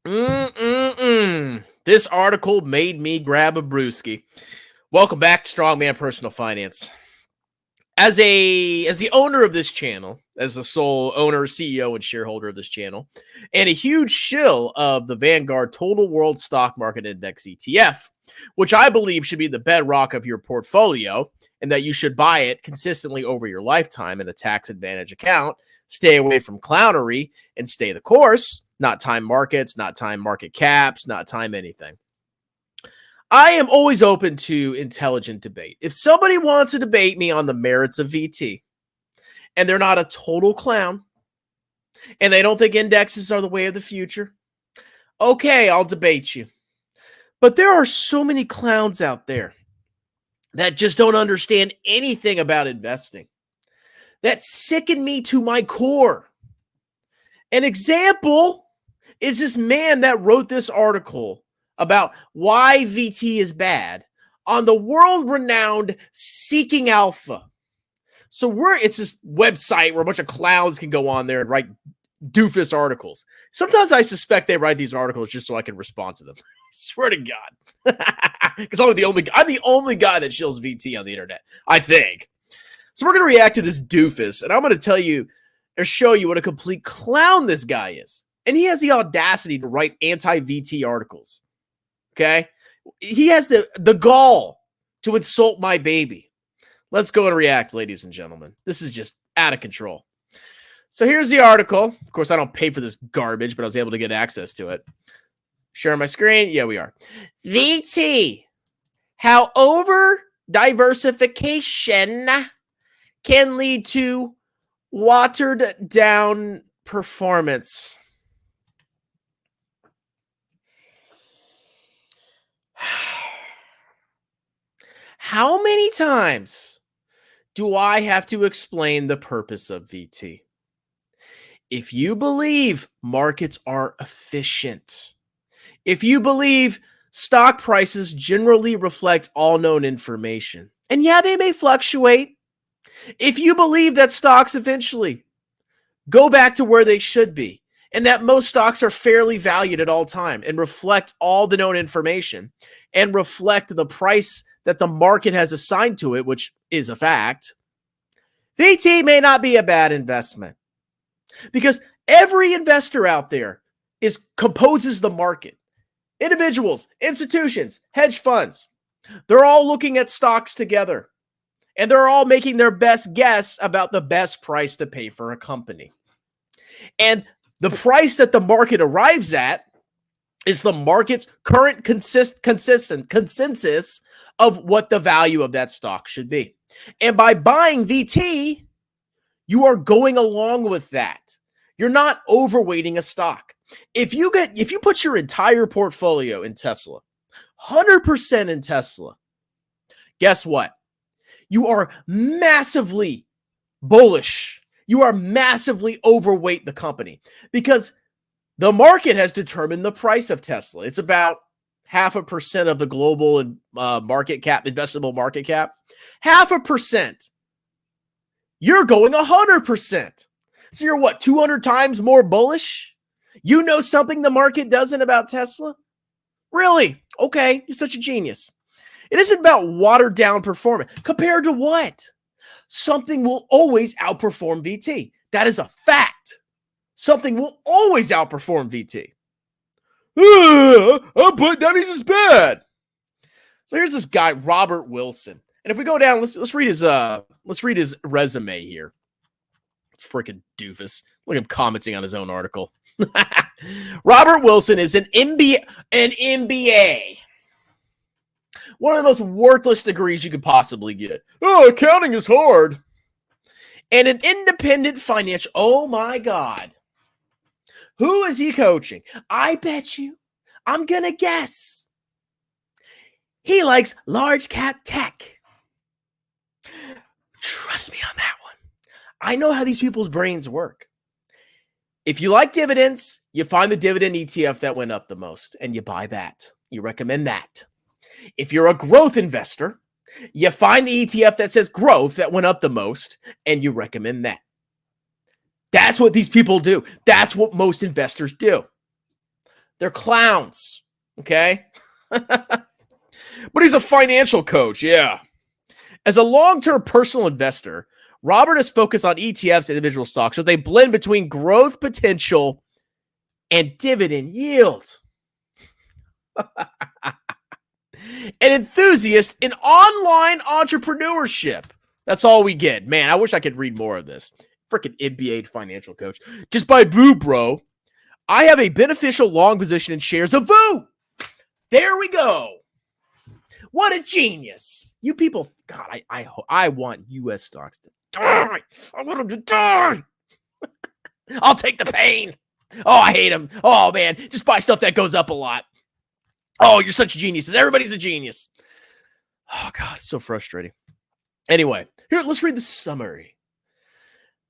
This article made me grab a brewski. Welcome back to Strongman Personal Finance. As the owner of this channel, as the sole owner, CEO, and shareholder of this channel, and a huge shill of the Vanguard Total World Stock Market Index ETF, which I believe should be the bedrock of your portfolio, and that you should buy it consistently over your lifetime in a tax advantage account, stay away from clownery, and stay the course, not time markets, not time market caps, not time anything. I am always open to intelligent debate. If somebody wants to debate me on the merits of VT, and they're not a total clown, and they don't think indexes are the way of the future, okay, I'll debate you. But there are so many clowns out there that just don't understand anything about investing. That sicken me to my core. An example is this man that wrote this article about why VT is bad on the world-renowned Seeking Alpha. So it's this website where a bunch of clowns can go on there and write doofus articles. Sometimes I suspect they write these articles just so I can respond to them. I swear to God. Because I'm the only guy that shills VT on the internet, I think. So we're going to react to this doofus, and I'm going to tell you or show you what a complete clown this guy is. And he has the audacity to write anti-VT articles. Okay? He has the gall to insult my baby. Let's go and react, ladies and gentlemen. This is just out of control. So here's the article. Of course, I don't pay for this garbage, but I was able to get access to it. Share my screen? Yeah, we are. VT. How over diversification can lead to watered down performance. How many times do I have to explain the purpose of VT? If you believe markets are efficient, if you believe stock prices generally reflect all known information, and yeah, they may fluctuate, if you believe that stocks eventually go back to where they should be, and that most stocks are fairly valued at all time and reflect all the known information and reflect the price that the market has assigned to it, which is a fact, VT may not be a bad investment. Because every investor out there composes the market. Individuals, institutions, hedge funds, they're all looking at stocks together. And they're all making their best guess about the best price to pay for a company. And the price that the market arrives at is the market's current consensus of what the value of that stock should be. And by buying VT, you are going along with that. You're not overweighting a stock. If you put your entire portfolio in Tesla, 100% in Tesla, guess what? You are massively bullish. You are massively overweight the company because the market has determined the price of Tesla. It's about 0.5% of the global market cap, investable market cap. 0.5%. You're going 100%. So you're what, 200 times more bullish? You know something the market doesn't about Tesla? Really? Okay, you're such a genius. It isn't about watered down performance. Compared to what? Something will always outperform VT. That is a fact. Something will always outperform VT. But that means it's bad. So here's this guy, Robert Wilson. And if we go down, let's read his resume here. It's freaking doofus. Look at him commenting on his own article. Robert Wilson is an MBA. One of the most worthless degrees you could possibly get. Oh, accounting is hard. And an independent financial. Oh my God. Who is he coaching? I bet you, I'm going to guess. He likes large cap tech. Trust me on that one. I know how these people's brains work. If you like dividends, you find the dividend ETF that went up the most and you buy that. You recommend that. If you're a growth investor, you find the ETF that says growth that went up the most and you recommend that. That's what these people do. That's what most investors do. They're clowns, okay? But he's a financial coach, yeah. As a long-term personal investor, Robert is focused on ETFs and individual stocks, so they blend between growth potential and dividend yield. An enthusiast in online entrepreneurship. That's all we get. Man, I wish I could read more of this. Freaking NBA financial coach. Just by Voo, bro. I have a beneficial long position in shares of Voo. There we go. What a genius. You people, God, I want U.S. stocks to die. I want them to die. I'll take the pain. Oh, I hate them. Oh, man. Just buy stuff that goes up a lot. Oh, you're such geniuses. Everybody's a genius. Oh, God, it's so frustrating. Anyway, here, let's read the summary.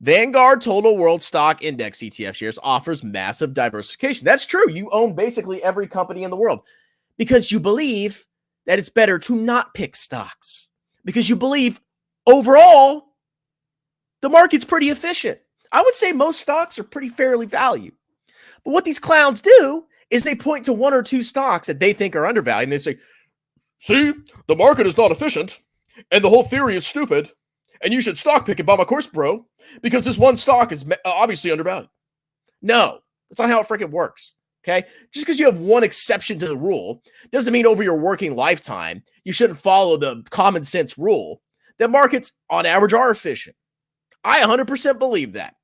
Vanguard Total World Stock Index ETF shares offers massive diversification. That's true. You own basically every company in the world because you believe that it's better to not pick stocks because you believe overall the market's pretty efficient. I would say most stocks are pretty fairly valued. But what these clowns do is they point to one or two stocks that they think are undervalued and they say, see, the market is not efficient and the whole theory is stupid and you should stock pick it by my course, bro, because this one stock is obviously undervalued. No, that's not how it freaking works. Okay, just because you have one exception to the rule doesn't mean over your working lifetime you shouldn't follow the common sense rule that markets on average are efficient. I 100% believe that.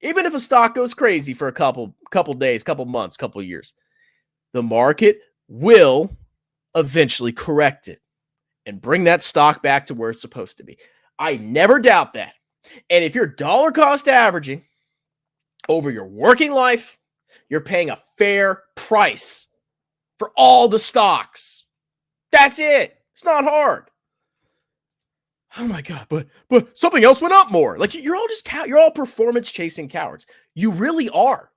Even if a stock goes crazy for a couple days, couple months, couple years, the market will eventually correct it and bring that stock back to where it's supposed to be. I never doubt that. And if you're dollar cost averaging over your working life, you're paying a fair price for all the stocks. That's it. It's not hard. Oh my God, but something else went up more. Like you're all performance chasing cowards. You really are.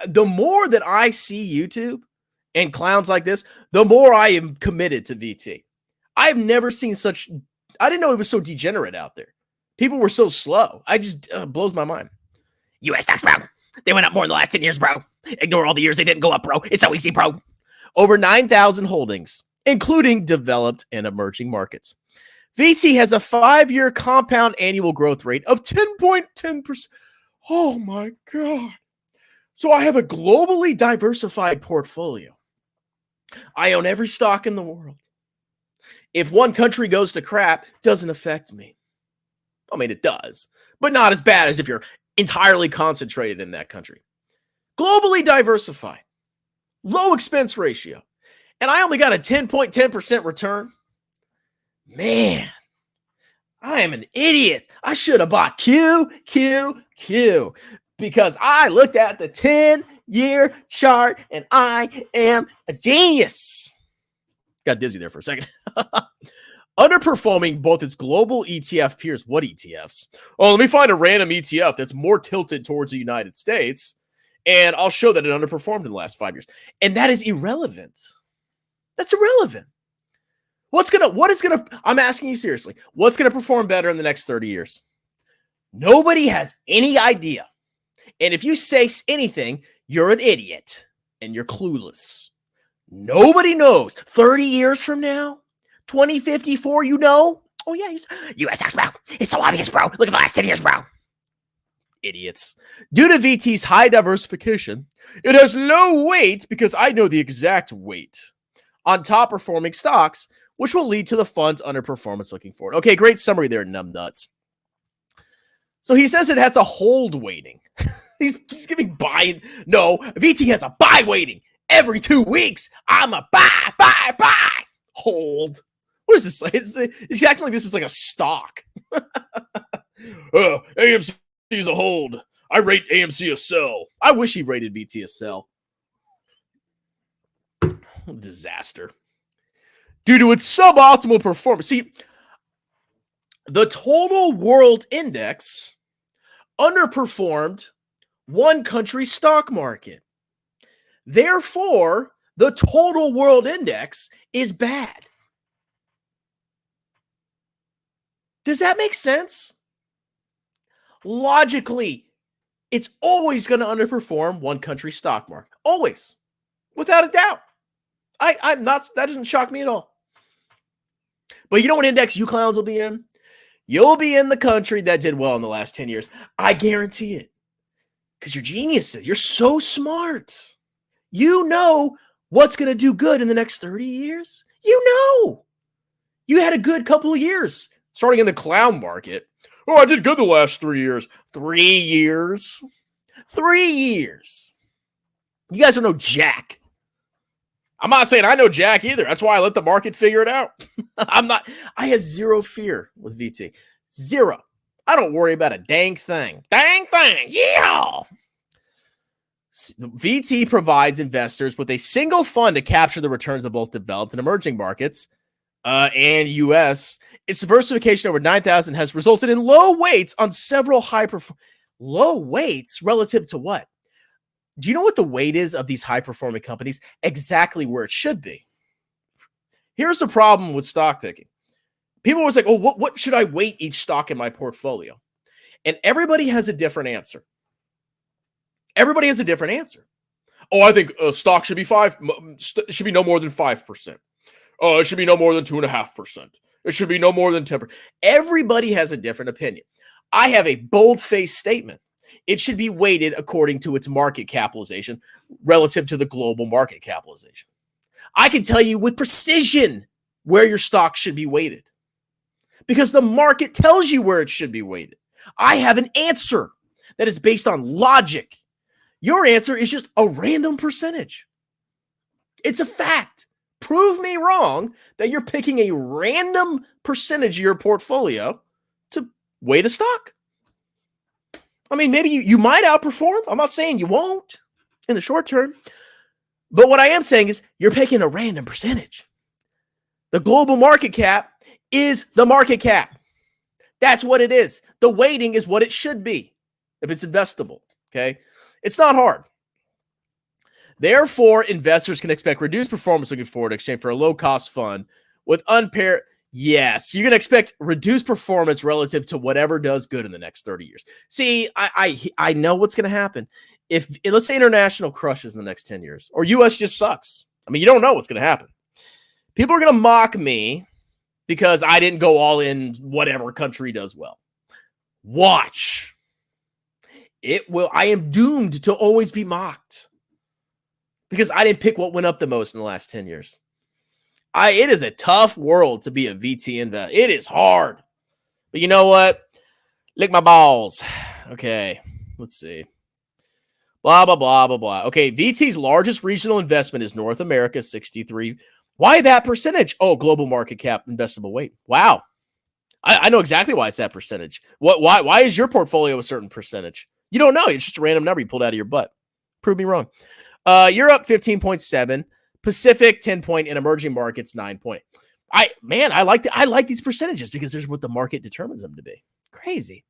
The more that I see YouTube and clowns like this, the more I am committed to VT. I've never seen I didn't know it was so degenerate out there. People were so slow. I just blows my mind. US stocks, bro. They went up more in the last 10 years, bro. Ignore all the years they didn't go up, bro. It's so easy, bro. Over 9,000 holdings, including developed and emerging markets. VT has a 5-year compound annual growth rate of 10.10%. Oh my God. So I have a globally diversified portfolio. I own every stock in the world. If one country goes to crap, it doesn't affect me. I mean, it does, but not as bad as if you're entirely concentrated in that country. Globally diversified, low expense ratio, and I only got a 10.10% return. Man, I am an idiot. I should have bought QQQ because I looked at the 10-year chart and I am a genius. Got dizzy there for a second. Underperforming both its global ETF peers. What ETFs? Oh, let me find a random ETF that's more tilted towards the United States, and I'll show that it underperformed in the last 5 years. And that is irrelevant. That's irrelevant. I'm asking you seriously, what's going to perform better in the next 30 years? Nobody has any idea. And if you say anything, you're an idiot and you're clueless. Nobody knows. 30 years from now, 2054, you know? Oh, yeah. US stocks, bro. It's so obvious, bro. Look at the last 10 years, bro. Idiots. Due to VT's high diversification, it has low weight because I know the exact weight on top performing stocks, which will lead to the fund's underperformance looking forward. Okay, great summary there, numbnuts. So he says it has a hold weighting. he's giving buy. No, VT has a buy weighting. Every 2 weeks, I'm a buy. Hold. What is this? It's acting like this is like a stock. AMC is a hold. I rate AMC a sell. I wish he rated VT a sell. Disaster. Due to its suboptimal performance. See, the total world index underperformed one country's stock market. Therefore, the total world index is bad. Does that make sense? Logically, it's always going to underperform one country's stock market. Always. Without a doubt. I'm not, that doesn't shock me at all. But you know what index you clowns will be in? You'll be in the country that did well in the last 10 years. I guarantee it. Because you're geniuses. You're so smart. You know what's going to do good in the next 30 years. You know. You had a good couple of years starting in the clown market. Oh, I did good the last 3 years. 3 years? 3 years. You guys don't know jack. I'm not saying I know jack either. That's why I let the market figure it out. I have zero fear with VT. Zero. I don't worry about a dang thing. Dang thing. Yeah. VT provides investors with a single fund to capture the returns of both developed and emerging markets and U.S. Its diversification over 9,000 has resulted in low weights on several low weights relative to what? Do you know what the weight is of these high-performing companies? Exactly where it should be. Here's the problem with stock picking. People always like, oh, what should I weight each stock in my portfolio? And everybody has a different answer. Everybody has a different answer. Oh, I think a stock should be should be no more than 5%. Oh, it should be no more than 2.5%. It should be no more than 10%. Everybody has a different opinion. I have a bold-faced statement. It should be weighted according to its market capitalization relative to the global market capitalization. I can tell you with precision where your stock should be weighted because the market tells you where it should be weighted. I have an answer that is based on logic. Your answer is just a random percentage. It's a fact. Prove me wrong that you're picking a random percentage of your portfolio to weight a stock. I mean, maybe you might outperform. I'm not saying you won't in the short term. But what I am saying is you're picking a random percentage. The global market cap is the market cap. That's what it is. The weighting is what it should be if it's investable, okay? It's not hard. Therefore, investors can expect reduced performance looking forward in exchange for a low-cost fund with unpaired. Yes, you're going to expect reduced performance relative to whatever does good in the next 30 years. See, I know what's going to happen. If let's say international crushes in the next 10 years or U.S. just sucks. I mean, you don't know what's going to happen. People are going to mock me because I didn't go all in whatever country does well. Watch. It will. I am doomed to always be mocked because I didn't pick what went up the most in the last 10 years. It is a tough world to be a VT investor. It is hard. But you know what? Lick my balls. Okay, let's see. Blah, blah, blah, blah, blah. Okay, VT's largest regional investment is North America, 63. Why that percentage? Oh, global market cap investable weight. Wow. I know exactly why it's that percentage. Why is your portfolio a certain percentage? You don't know. It's just a random number you pulled out of your butt. Prove me wrong. Europe, 15.7. Pacific, 10 point, and emerging markets, 9 point. I like these percentages because there's what the market determines them to be. Crazy.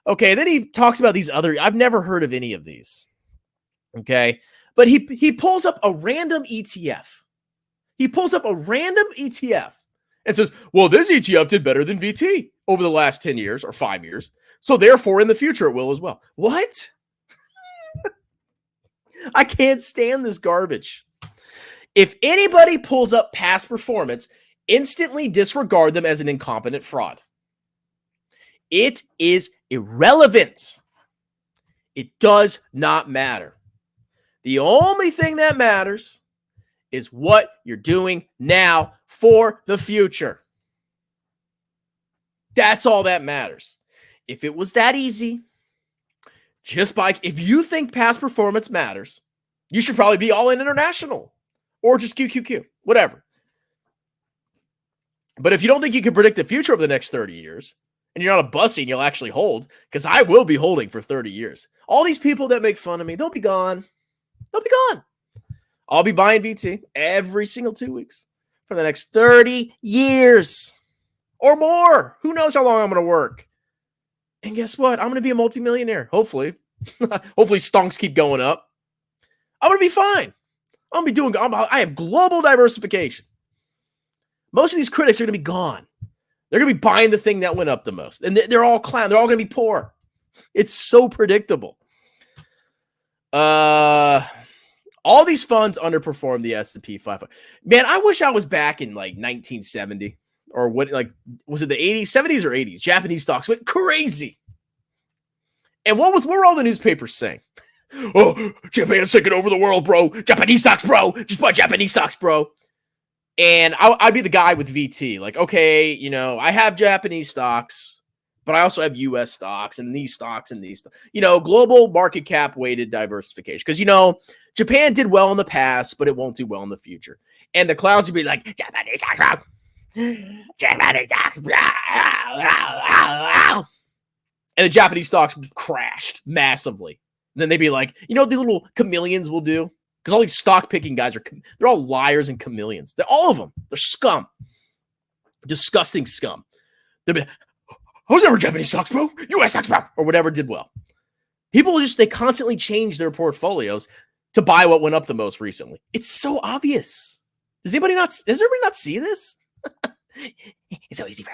Okay, then he talks about these other. I've never heard of any of these. Okay, but he pulls up a random ETF. He pulls up a random ETF and says, well, this ETF did better than VT over the last 10 years or 5 years. So therefore, in the future, it will as well. What? I can't stand this garbage. If anybody pulls up past performance, instantly disregard them as an incompetent fraud. It is irrelevant. It does not matter. The only thing that matters is what you're doing now for the future. That's all that matters. If it was that easy, if you think past performance matters, you should probably be all in international. Or just QQQ, whatever. But if you don't think you can predict the future of the next 30 years, and you're not a bussy and you'll actually hold, because I will be holding for 30 years. All these people that make fun of me, they'll be gone. They'll be gone. I'll be buying VT every single 2 weeks for the next 30 years or more. Who knows how long I'm going to work? And guess what? I'm going to be a multimillionaire, hopefully. Hopefully stonks keep going up. I'm going to be fine. I have global diversification. Most of these critics are going to be gone. They're going to be buying the thing that went up the most. And they're all clown. They're all going to be poor. It's so predictable. All these funds underperform the S&P 500. Man, I wish I was back in like 1970 or what, like, was it the 80s, 70s or 80s? Japanese stocks went crazy. And what were all the newspapers saying? Oh, Japan's taking over the world, bro. Japanese stocks, bro. Just buy Japanese stocks, bro. And I'd be the guy with VT. Like, okay, you know, I have Japanese stocks, but I also have U.S. stocks and these stocks and these, you know, global market cap weighted diversification. Because, you know, Japan did well in the past, but it won't do well in the future. And the clowns would be like, Japanese stocks, bro. Japanese stocks, bro. And the Japanese stocks crashed massively. And then they'd be like, you know what the little chameleons will do? Because all these stock picking guys they're all liars and chameleons. They're all of them. They're scum. Disgusting scum. They'll be, I was never Japanese stocks, bro. US stocks, bro. Or whatever did well. People they constantly change their portfolios to buy what went up the most recently. It's so obvious. Does everybody not see this? It's so easy, bro.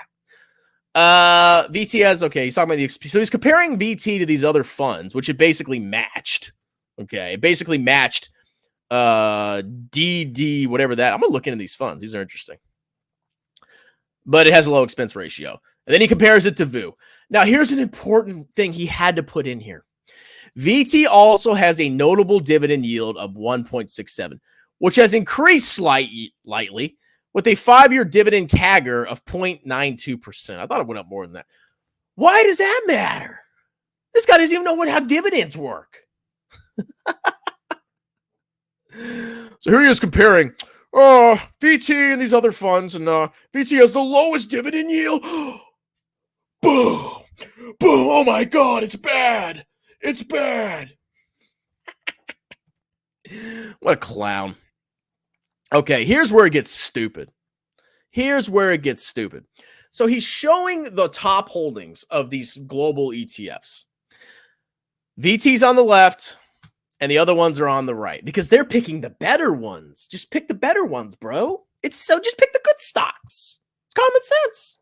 VT has, okay, he's talking about so he's comparing VT to these other funds, which it basically matched. Okay, it basically matched DD, whatever that. I'm gonna look into these funds. These are interesting. But it has a low expense ratio. And then he compares it to VU. Now, here's an important thing he had to put in here. VT also has a notable dividend yield of 1.67, which has increased slightly with a 5-year dividend CAGR of 0.92%. I thought it went up more than that. Why does that matter? This guy doesn't even know how dividends work. So here he is comparing VT and these other funds, and VT has the lowest dividend yield. Boom! Boom! Oh my God, it's bad! It's bad! What a clown. Okay, here's where it gets stupid. So he's showing the top holdings of these global ETFs. VT's on the left, and the other ones are on the right because they're picking the better ones. Just pick the better ones, bro. Just pick the good stocks. It's common sense.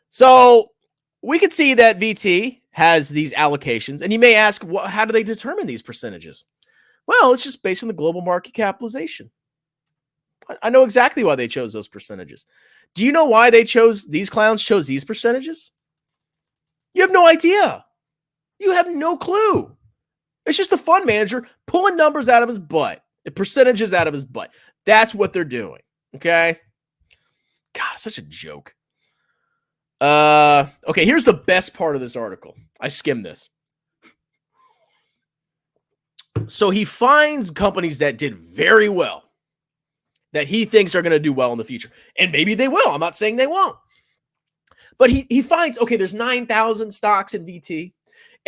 So we could see that VT has these allocations, and you may ask, how do they determine these percentages? Well, it's just based on the global market capitalization. I know exactly why they chose those percentages. Do you know why these clowns chose these percentages? You have no idea. You have no clue. It's just a fund manager pulling numbers out of his butt, percentages out of his butt. That's what they're doing. Okay. God, such a joke. Okay, here's the best part of this article. I skimmed this. So he finds companies that did very well, that he thinks are going to do well in the future. And maybe they will. I'm not saying they won't. But he finds, okay, there's 9,000 stocks in VT.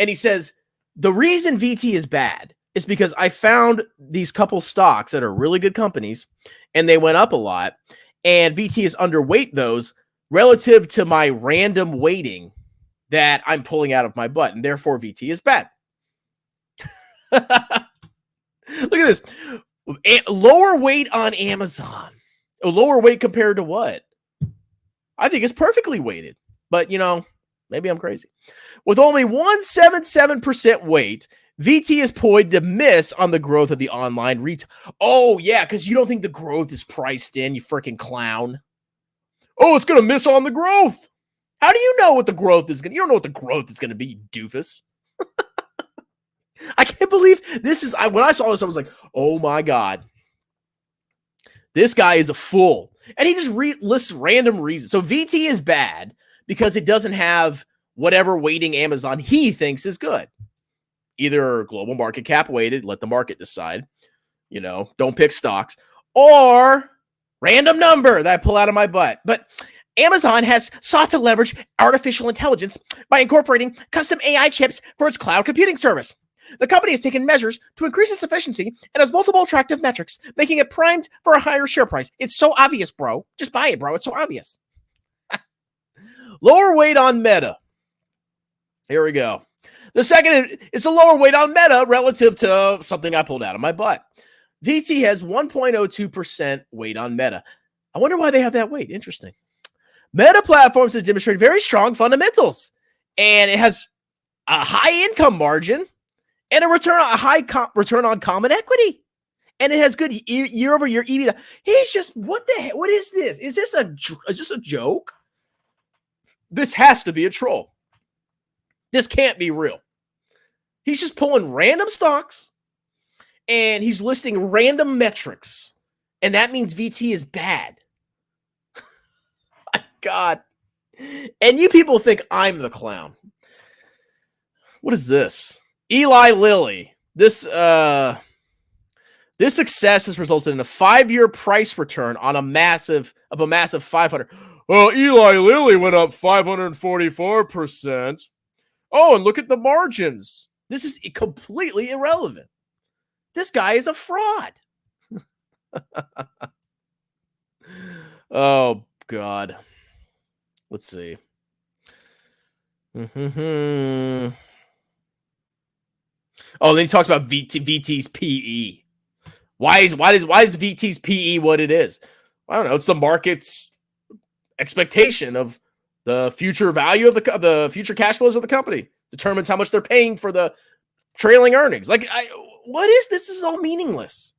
And he says, the reason VT is bad is because I found these couple stocks that are really good companies, and they went up a lot. And VT is underweight those relative to my random weighting that I'm pulling out of my butt. And therefore, VT is bad. Look at this. Lower weight on Amazon. A lower weight compared to what? I think it's perfectly weighted. But, you know, maybe I'm crazy. With only 177% weight, VT is poised to miss on the growth of the online retail. Oh, yeah, because you don't think the growth is priced in, you freaking clown. Oh, it's going to miss on the growth. How do you know what the growth is going to? You don't know what the growth is going to be, you doofus. I can't believe this is. When I saw this, I was like, oh my God. This guy is a fool. And he just lists random reasons. So VT is bad because it doesn't have whatever weighting Amazon he thinks is good. Either global market cap weighted, let the market decide. You know, don't pick stocks. Or random number that I pull out of my butt. But Amazon has sought to leverage artificial intelligence by incorporating custom AI chips for its cloud computing service. The company has taken measures to increase its efficiency and has multiple attractive metrics, making it primed for a higher share price. It's so obvious, bro. Just buy it, bro. It's so obvious. Lower weight on Meta. Here we go. The second, it's a lower weight on Meta relative to something I pulled out of my butt. VT has 1.02% weight on Meta. I wonder why they have that weight. Interesting. Meta platforms have demonstrated very strong fundamentals, and it has a high income margin and a return on common equity. And it has good year-over-year EBITDA. He's just, what the heck? What is this? Is this a joke? This has to be a troll. This can't be real. He's just pulling random stocks and he's listing random metrics. And that means VT is bad. My God. And you people think I'm the clown. What is this? Eli Lilly. This success has resulted in a 5-year price return on a massive 500. Well, Eli Lilly went up 544%. Oh, and look at the margins. This is completely irrelevant. This guy is a fraud. Oh, God. Let's see. Oh, then he talks about VT's PE. Why is VT's PE what it is? I don't know. It's the market's expectation of the future value of the future cash flows of the company. Determines how much they're paying for the trailing earnings. What is this? This is all meaningless.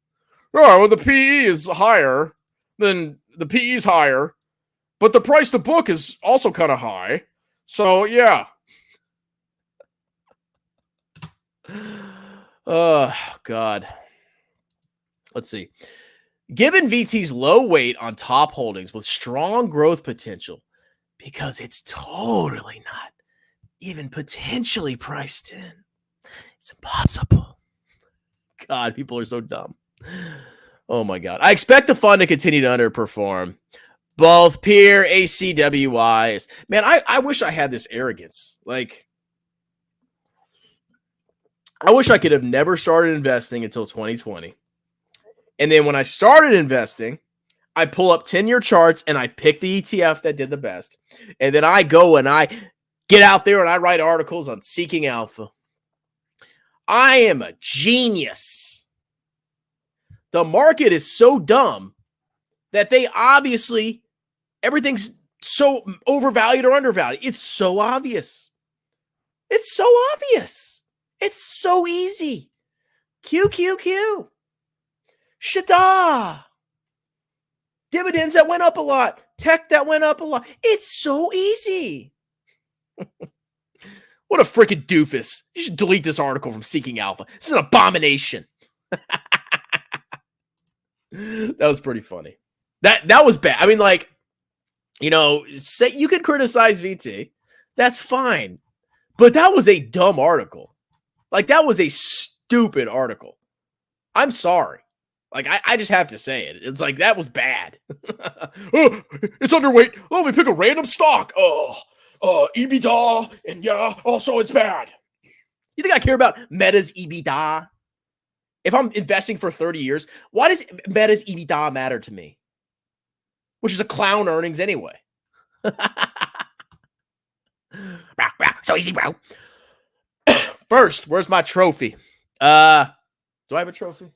Oh, well, the PE is higher. Then the PE is higher, but the price to book is also kind of high. So yeah. Oh God. Let's see. Given VT's low weight on top holdings with strong growth potential, because it's totally not even potentially priced in, it's impossible. God, people are so dumb. Oh my God. I expect the fund to continue to underperform both peer ACWIs. Man, I wish I had this arrogance. Like, I wish I could have never started investing until 2020. And then when I started investing, I pull up 10-year charts and I pick the ETF that did the best. And then I go and I get out there and I write articles on Seeking Alpha. I am a genius. The market is so dumb that they obviously, everything's so overvalued or undervalued. It's so obvious. It's so obvious. It's so easy. QQQ. Shada. Dividends that went up a lot. Tech that went up a lot. It's so easy. What a freaking doofus. You should delete this article from Seeking Alpha. This is an abomination. That was pretty funny. That was bad. I mean, like, you know, say you could criticize VT. That's fine. But that was a dumb article. Like, that was a stupid article. I'm sorry. Like, I just have to say it. It's like, that was bad. Oh, it's underweight. Oh, let me pick a random stock. EBITDA. And yeah, also it's bad. You think I care about Meta's EBITDA? If I'm investing for 30 years, why does Meta's EBITDA matter to me? Which is a clown earnings anyway. So easy, bro. First, where's my trophy? Do I have a trophy?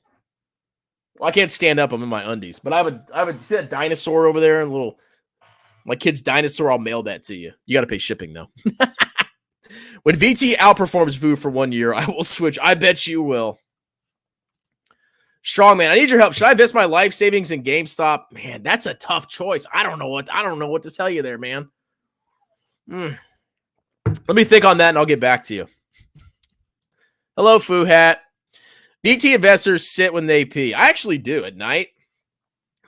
Well, I can't stand up. I'm in my undies. But I have a see that dinosaur over there? My kid's dinosaur. I'll mail that to you. You got to pay shipping, though. When VT outperforms VU for 1 year, I will switch. I bet you will. Strong man, I need your help. Should I invest my life savings in GameStop? Man, that's a tough choice. I don't know what to tell you there, man. Let me think on that and I'll get back to you. Hello, Foo Hat. VT investors sit when they pee. I actually do at night.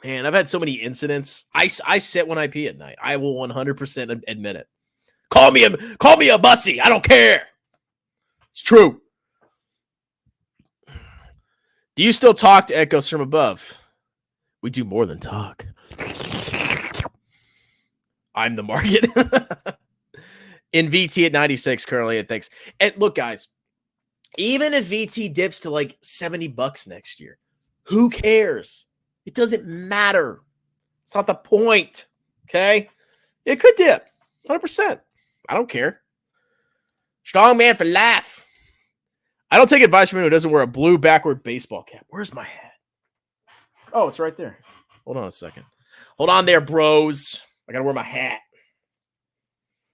Man, I've had so many incidents. I sit when I pee at night. I will 100% admit it. Call me a bussy. I don't care. It's true. Do you still talk to echoes from above? We do more than talk. I'm the market. In VT at 96 currently, it thinks. And look, guys, even if VT dips to like $70 next year, who cares? It doesn't matter. It's not the point. Okay? It could dip 100%. I don't care. Strong man for life. I don't take advice from anyone who doesn't wear a blue backward baseball cap. Where's my hat? Oh, it's right there. Hold on a second. Hold on there, bros. I gotta wear my hat.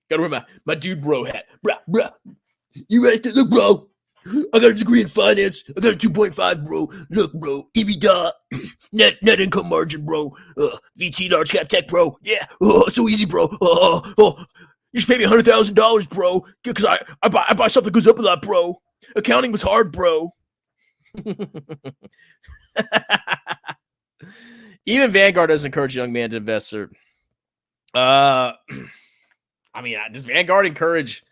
Gotta wear my dude bro hat. Bruh. You ready to look, bro? I got a degree in finance. I got a 2.5, bro. Look, bro. EBITDA, net income margin, bro. VT large cap tech, bro. Yeah. Oh, it's so easy, bro. You should pay me $100,000, bro. Because I buy stuff that goes up a lot, bro. Accounting was hard, bro. Even Vanguard doesn't encourage young man to invest. I mean, does Vanguard encourage?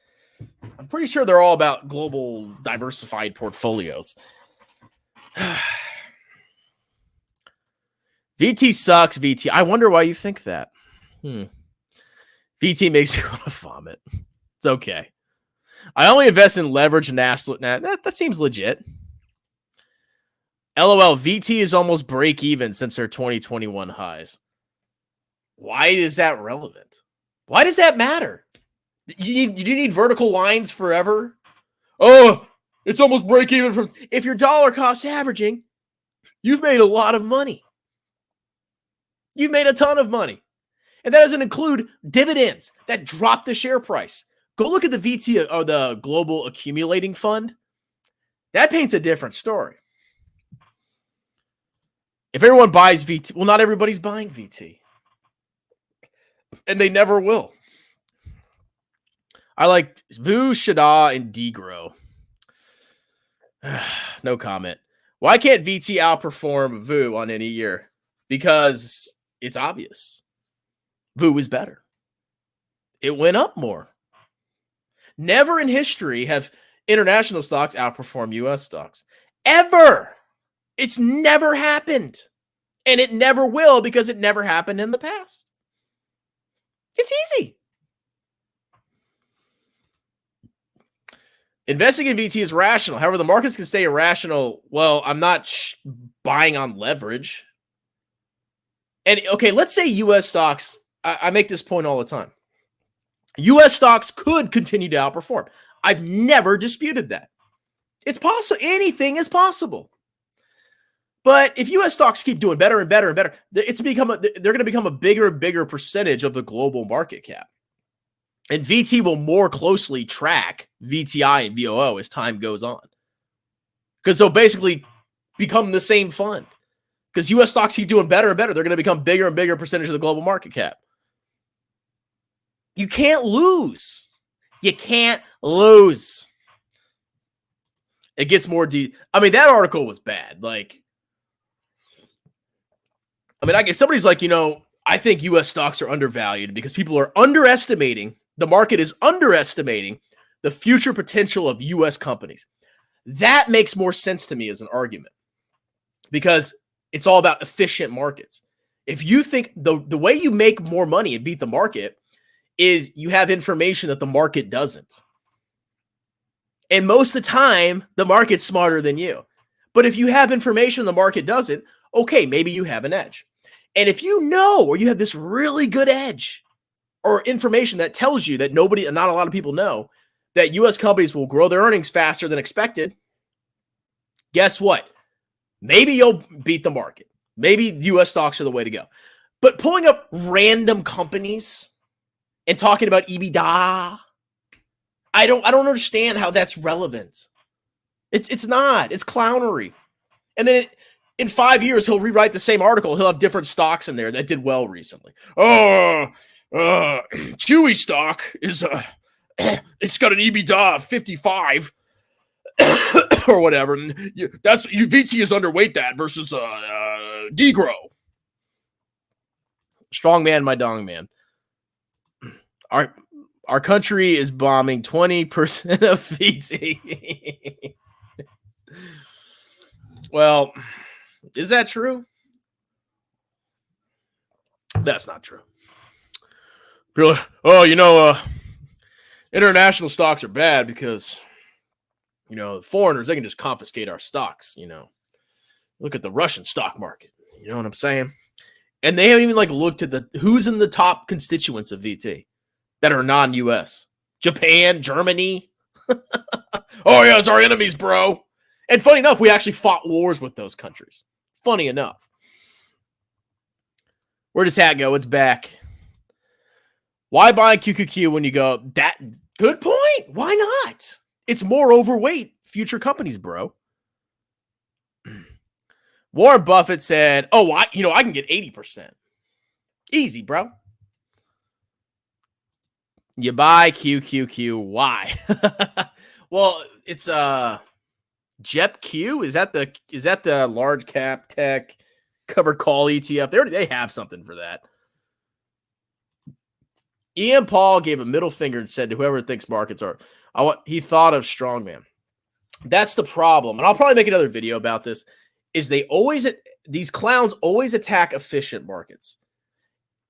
I'm pretty sure they're all about global diversified portfolios. VT sucks, VT. I wonder why you think that. VT makes me want to vomit. It's okay. I only invest in leverage and asset. That seems legit. LOL, VT is almost break even since their 2021 highs. Why is that relevant? Why does that matter? You need vertical lines forever? Oh, it's almost break even from. If you're dollar cost averaging, you've made a lot of money. You've made a ton of money. And that doesn't include dividends that drop the share price. Go look at the VT or the Global Accumulating Fund. That paints a different story. If everyone buys VT, well, not everybody's buying VT. And they never will. I like Vu, Shada, and Degro. No comment. Why can't VT outperform Vu on any year? Because it's obvious. Vu is better. It went up more. Never in history have international stocks outperformed U.S. stocks. Ever. It's never happened. And it never will because it never happened in the past. It's easy. Investing in VT is rational. However, the markets can stay irrational. Well, I'm not buying on leverage. And okay, let's say U.S. stocks, I make this point all the time. U.S. stocks could continue to outperform. I've never disputed that. It's possible. Anything is possible. But if U.S. stocks keep doing better and better and better, they're going to become a bigger and bigger percentage of the global market cap. And VT will more closely track VTI and VOO as time goes on. Because they'll basically become the same fund. Because U.S. stocks keep doing better and better, they're going to become bigger and bigger percentage of the global market cap. You can't lose. You can't lose. It gets more deep. I mean, that article was bad. I guess somebody's like, I think U.S. stocks are undervalued because people are underestimating, the market is underestimating the future potential of U.S. companies. That makes more sense to me as an argument because it's all about efficient markets. If you think the way you make more money and beat the market is you have information that the market doesn't. And most of the time, the market's smarter than you. But if you have information the market doesn't, okay, maybe you have an edge. And if you know, or you have this really good edge or information that tells you that not a lot of people know that U.S. companies will grow their earnings faster than expected, guess what? Maybe you'll beat the market. Maybe U.S. stocks are the way to go. But pulling up random companies and talking about EBITDA, I don't understand how that's relevant. It's not. It's clownery. And then in 5 years, he'll rewrite the same article. He'll have different stocks in there that did well recently. Chewy stock is it's got an EBITDA of 55 or whatever. And VT is underweight that versus Degro. Strong man, my dong man. Our country is bombing 20% of VT. Well, is that true? That's not true. People are, international stocks are bad because, foreigners, they can just confiscate our stocks, Look at the Russian stock market. You know what I'm saying? And they haven't even looked at who's in the top constituents of VT that are non-US. Japan, Germany. Oh, yeah, it's our enemies, bro. And funny enough, we actually fought wars with those countries. Funny enough. Where does hat go? It's back. Why buy QQQ when you go, that good point? Why not? It's more overweight future companies, bro. Warren Buffett said, "Oh, I can get 80%. Easy, bro. You buy QQQ. Why? Well, it's JEPQ. Is that the large cap tech covered call ETF? They have something for that." Ian Paul gave a middle finger and said to whoever thinks markets are, he thought of strongman. That's the problem. And I'll probably make another video about this, is these clowns always attack efficient markets.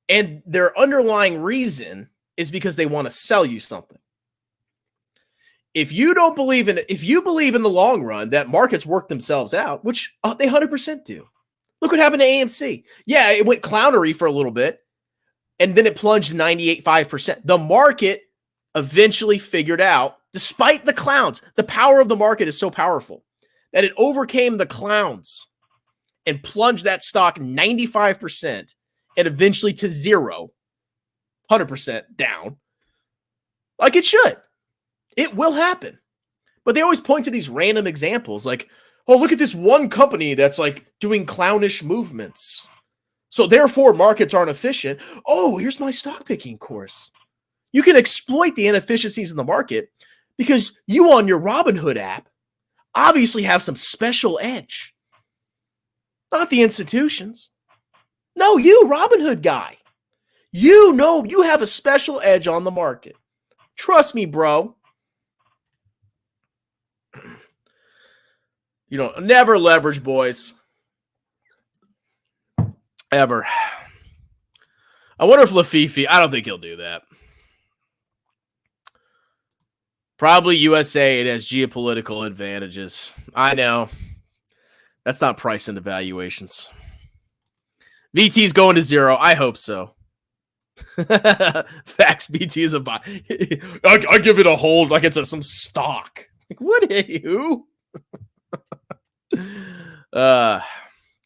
And their underlying reason is because they want to sell you something. If you believe in the long run that markets work themselves out, which they 100% do. Look what happened to AMC. Yeah, it went clownery for a little bit, and then it plunged 98.5%. The market eventually figured out, despite the clowns, the power of the market is so powerful that it overcame the clowns and plunged that stock 95% and eventually to zero, 100% down, like it should. It will happen. But they always point to these random examples like, oh, look at this one company that's like doing clownish movements, so therefore markets aren't efficient. Oh, here's my stock picking course. You can exploit the inefficiencies in the market because you on your Robinhood app obviously have some special edge. Not the institutions. No, you, Robinhood guy. You know you have a special edge on the market. Trust me, bro. Never leverage, boys. Ever. I wonder if Lafifi, I don't think he'll do that. Probably USA, it has geopolitical advantages. I know. That's not price into valuations. VT's going to zero. I hope so. Facts, BT is a buy. I give it a hold like it's some stock. Like, what are you?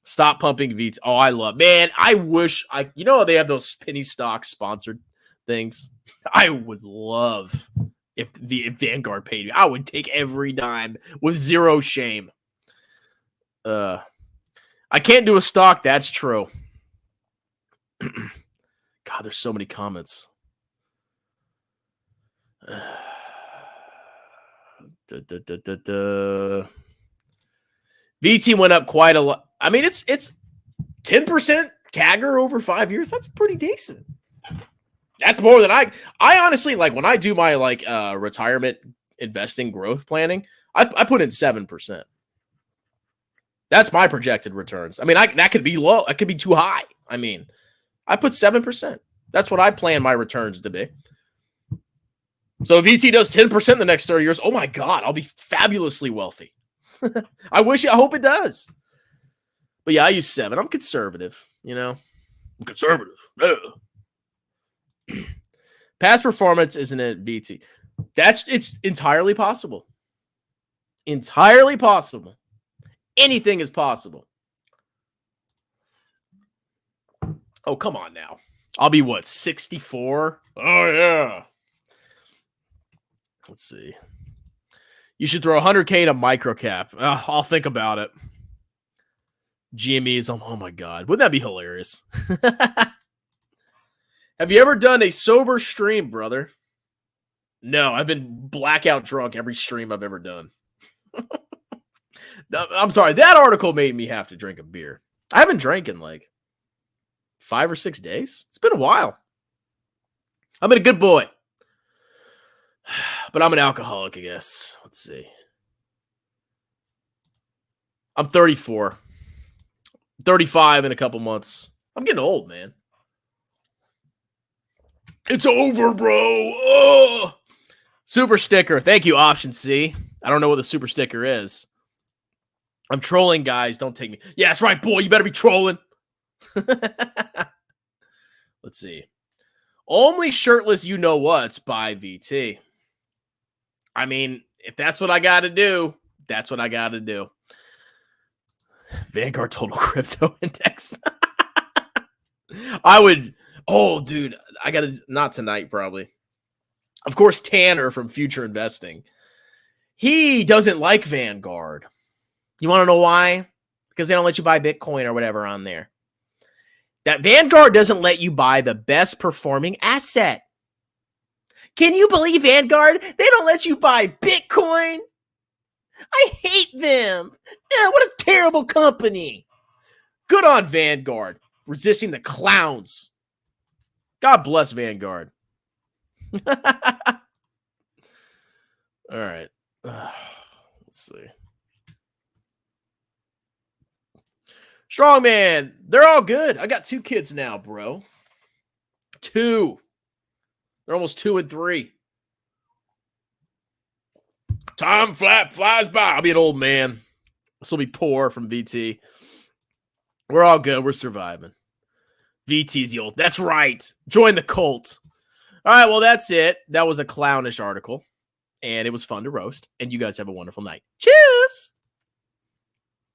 Stop pumping VT. Oh, I love, man. I wish they have those penny stock sponsored things. I would love if Vanguard paid me. I would take every dime with zero shame. I can't do a stock. That's true. God, there's so many comments. VT went up quite a lot. I mean, it's 10% CAGR over 5 years. That's pretty decent. That's more than I honestly like when I do my retirement investing growth planning. I put in 7%. That's my projected returns. I mean, that could be low. That could be too high. I mean, I put 7%. That's what I plan my returns to be. So if VT does 10% in the next 30 years, oh my God, I'll be fabulously wealthy. I hope it does. But yeah, I use 7. I'm conservative, I'm conservative. Past performance isn't it, VT? It's entirely possible. Entirely possible. Anything is possible. Oh, come on now. I'll be 64? Oh, yeah. Let's see. You should throw 100K to microcap. I'll think about it. GMEs. Oh my God. Wouldn't that be hilarious? Have you ever done a sober stream, brother? No, I've been blackout drunk every stream I've ever done. I'm sorry. That article made me have to drink a beer. I haven't drank in 5 or 6 days. It's been a while. I've been a good boy. But I'm an alcoholic, I guess. Let's see. I'm 34. 35 in a couple months. I'm getting old, man. It's over, bro. Oh. Super sticker. Thank you, Option C. I don't know what the super sticker is. I'm trolling, guys. Don't take me. Yeah, that's right, boy. You better be trolling. Let's see. Only shirtless you know what's by VT. I mean, if that's what I got to do, that's what I got to do. Vanguard Total Crypto Index. I would. Oh, dude. I got to. Not tonight, probably. Of course, Tanner from Future Investing. He doesn't like Vanguard. You want to know why? Because they don't let you buy Bitcoin or whatever on there. That Vanguard doesn't let you buy the best performing asset. Can you believe Vanguard? They don't let you buy Bitcoin. I hate them. What a terrible company. Good on Vanguard. Resisting the clowns. God bless Vanguard. All right. Let's see. Strongman, they're all good. I got 2 kids now, bro. 2. They're almost 2 and 3. Time flies by. I'll be an old man. This will be poor from VT. We're all good. We're surviving. VT's the old. That's right. Join the cult. All right, well, that's it. That was a clownish article, and it was fun to roast, and you guys have a wonderful night. Cheers!